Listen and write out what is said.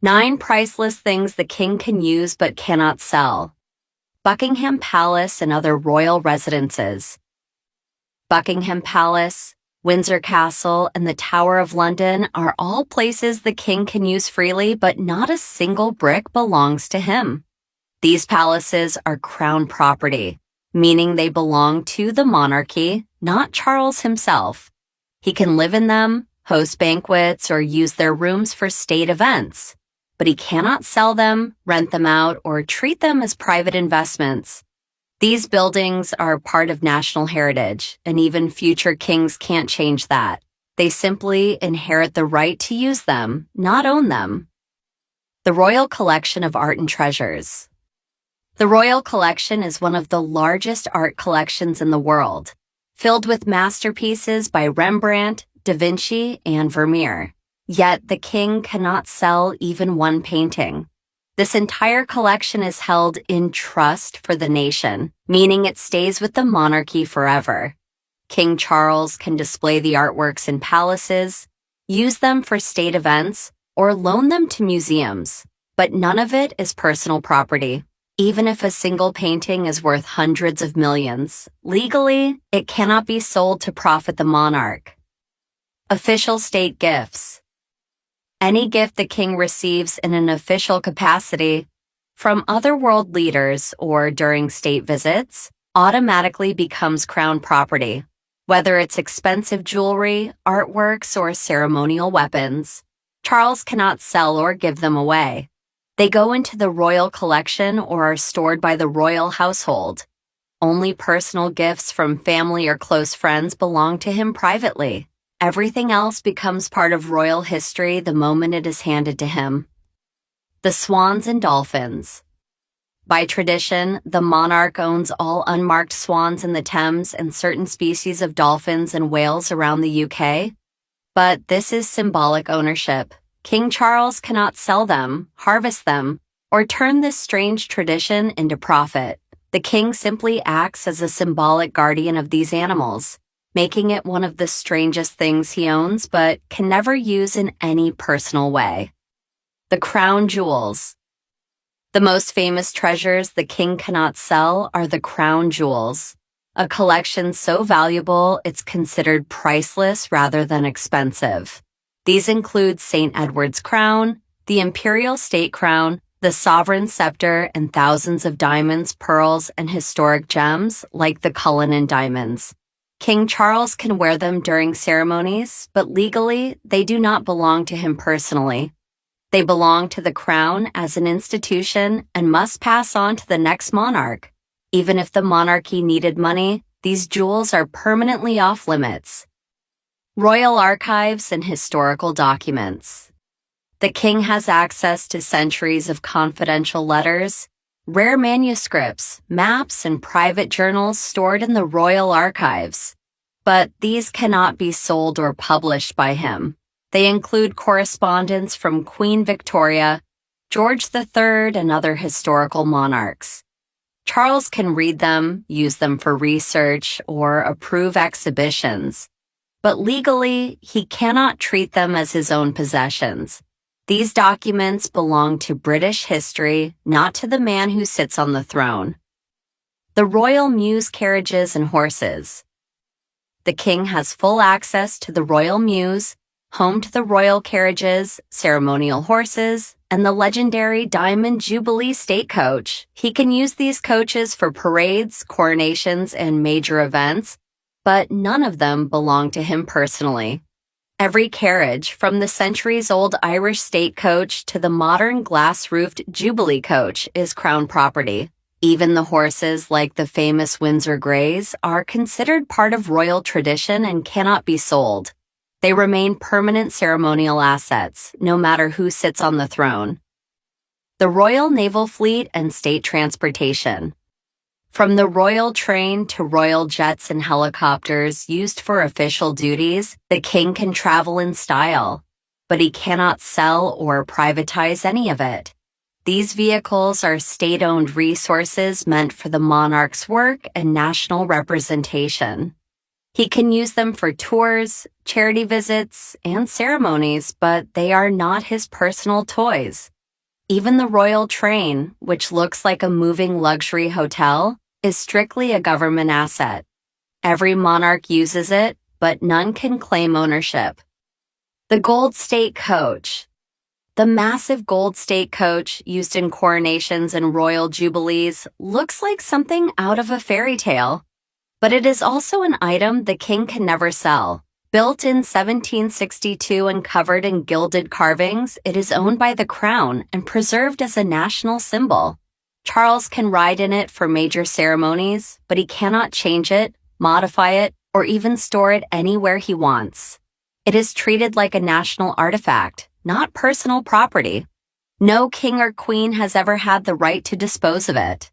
9 priceless things the king can use but cannot sell. Buckingham Palace and other royal residences. Buckingham Palace, Windsor Castle, and the Tower of London are all places the king can use freely, but not a single brick belongs to him. These palaces are crown property, meaning they belong to the monarchy, not Charles himself. He can live in them, host banquets, or use their rooms for state events, but he cannot sell them, rent them out, or treat them as private investments. These buildings are part of national heritage, and even future kings can't change that. They simply inherit the right to use them, not own them. The Royal Collection of Art and Treasures. The Royal Collection is one of the largest art collections in the world, filled with masterpieces by Rembrandt, Da Vinci, and Vermeer. Yet the king cannot sell even one painting. This entire collection is held in trust for the nation, meaning it stays with the monarchy forever. King Charles can display the artworks in palaces, use them for state events, or loan them to museums, but none of it is personal property. Even if a single painting is worth hundreds of millions, legally, it cannot be sold to profit the monarch. Official state gifts. Any gift the king receives in an official capacity from other world leaders or during state visits automatically becomes crown property, whether it's expensive jewelry, artworks, or ceremonial weapons. Charles cannot sell or give them away. They go into the royal collection or are stored by the royal household. Only personal gifts from family or close friends belong to him privately. Everything else becomes part of royal history the moment it is handed to him. The swans and dolphins. By tradition, the monarch owns all unmarked swans in the Thames and certain species of dolphins and whales around the UK. But this is symbolic ownership. King Charles cannot sell them, harvest them, or turn this strange tradition into profit. The king simply acts as a symbolic guardian of these animals, making it one of the strangest things he owns but can never use in any personal way. The crown jewels. The most famous treasures the king cannot sell are the crown jewels, a collection so valuable it's considered priceless rather than expensive. These include St. Edward's crown, the imperial state crown, the sovereign scepter, and thousands of diamonds, pearls, and historic gems like the Cullinan diamonds. King Charles can wear them during ceremonies, but legally, they do not belong to him personally. They belong to the crown as an institution and must pass on to the next monarch. Even if the monarchy needed money, these jewels are permanently off limits. Royal archives and historical documents. The king has access to centuries of confidential letters, rare manuscripts, maps, and private journals stored in the royal archives. But these cannot be sold or published by him. They include correspondence from Queen Victoria, George III, and other historical monarchs. Charles can read them, use them for research, or approve exhibitions. But legally, he cannot treat them as his own possessions. These documents belong to British history, not to the man who sits on the throne. The royal mews carriages and horses. The king has full access to the royal mews, home to the royal carriages, ceremonial horses, and the legendary Diamond Jubilee State Coach. He can use these coaches for parades, coronations, and major events, but none of them belong to him personally. Every carriage, from the centuries-old Irish state coach to the modern glass-roofed Jubilee coach, is crown property. Even the horses, like the famous Windsor Greys, are considered part of royal tradition and cannot be sold. They remain permanent ceremonial assets, no matter who sits on the throne. The Royal Naval Fleet and State Transportation. From the royal train to royal jets and helicopters used for official duties, the king can travel in style, but he cannot sell or privatize any of it. These vehicles are state-owned resources meant for the monarch's work and national representation. He can use them for tours, charity visits, and ceremonies, but they are not his personal toys. Even the royal train, which looks like a moving luxury hotel, is strictly a government asset. Every monarch uses it, but none can claim ownership. The gold state coach. The massive gold state coach used in coronations and royal jubilees looks like something out of a fairy tale. But it is also an item the king can never sell. Built in 1762 and covered in gilded carvings, it is owned by the crown and preserved as a national symbol. Charles can ride in it for major ceremonies, but he cannot change it, modify it, or even store it anywhere he wants. It is treated like a national artifact, not personal property. No king or queen has ever had the right to dispose of it.